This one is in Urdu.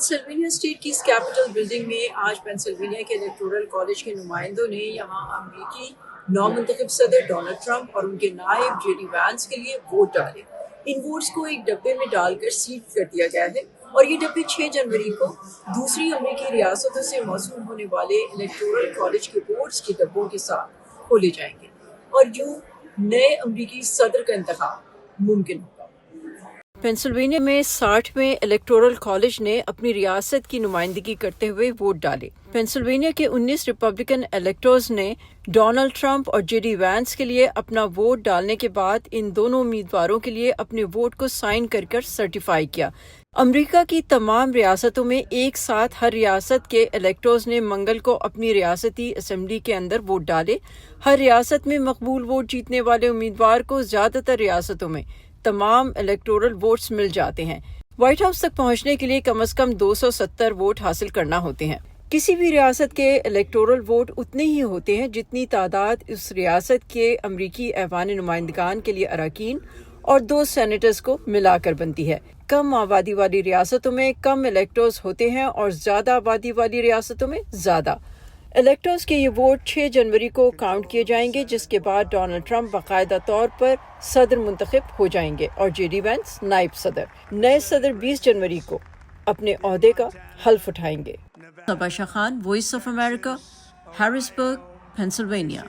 پینسلوینیا اسٹیٹ کی کیپٹل بلڈنگ میں آج پینسلوینیا کے الیکٹورل کالج کے نمائندوں نے یہاں امریکی نومنتخب صدر ڈونلڈ ٹرمپ اور ان کے نائب جے ڈی وینس کے لیے ووٹ ڈالے۔ ان ووٹس کو ایک ڈبے میں ڈال کر سیل کر دیا گیا ہے اور یہ ڈبے 6 جنوری کو دوسری امریکی ریاستوں سے موصول ہونے والے الیکٹورل کالج کے ووٹس کے ڈبوں کے ساتھ کھولے جائیں گے اور یوں نئے امریکی صدر کا انتخاب ممکن ہوگا۔ پینسلوینیا میں 60ویں الیکٹورل کالج نے اپنی ریاست کی نمائندگی کرتے ہوئے ووٹ ڈالے۔ پینسلوینیا کے 19 ریپبلکن الیکٹرز نے ڈونلڈ ٹرمپ اور جے ڈی وینس کے لیے اپنا ووٹ ڈالنے کے بعد ان دونوں امیدواروں کے لیے اپنے ووٹ کو سائن کر سرٹیفائی کیا۔ امریکہ کی تمام ریاستوں میں ایک ساتھ ہر ریاست کے الیکٹرز نے منگل کو اپنی ریاستی اسمبلی کے اندر ووٹ ڈالے۔ ہر ریاست میں مقبول ووٹ جیتنے والے امیدوار کو زیادہ تر ریاستوں میں تمام الیکٹورل ووٹس مل جاتے ہیں۔ وائٹ ہاؤس تک پہنچنے کے لیے کم از کم 270 ووٹ حاصل کرنا ہوتے ہیں۔ کسی بھی ریاست کے الیکٹورل ووٹ اتنے ہی ہوتے ہیں جتنی تعداد اس ریاست کے امریکی ایوان نمائندگان کے لیے اراکین اور 2 سینیٹرز کو ملا کر بنتی ہے۔ کم آبادی والی ریاستوں میں کم الیکٹرز ہوتے ہیں اور زیادہ آبادی والی ریاستوں میں زیادہ۔ الیکٹرز کے یہ ووٹ 6 جنوری کو کاؤنٹ کیے جائیں گے، جس کے بعد ڈونلڈ ٹرمپ باقاعدہ طور پر صدر منتخب ہو جائیں گے اور جے ڈی وینس نائب صدر۔ نئے صدر 20 جنوری کو اپنے عہدے کا حلف اٹھائیں گے۔ Saba Shah Khan, Voice of America, Harrisburg, Pennsylvania.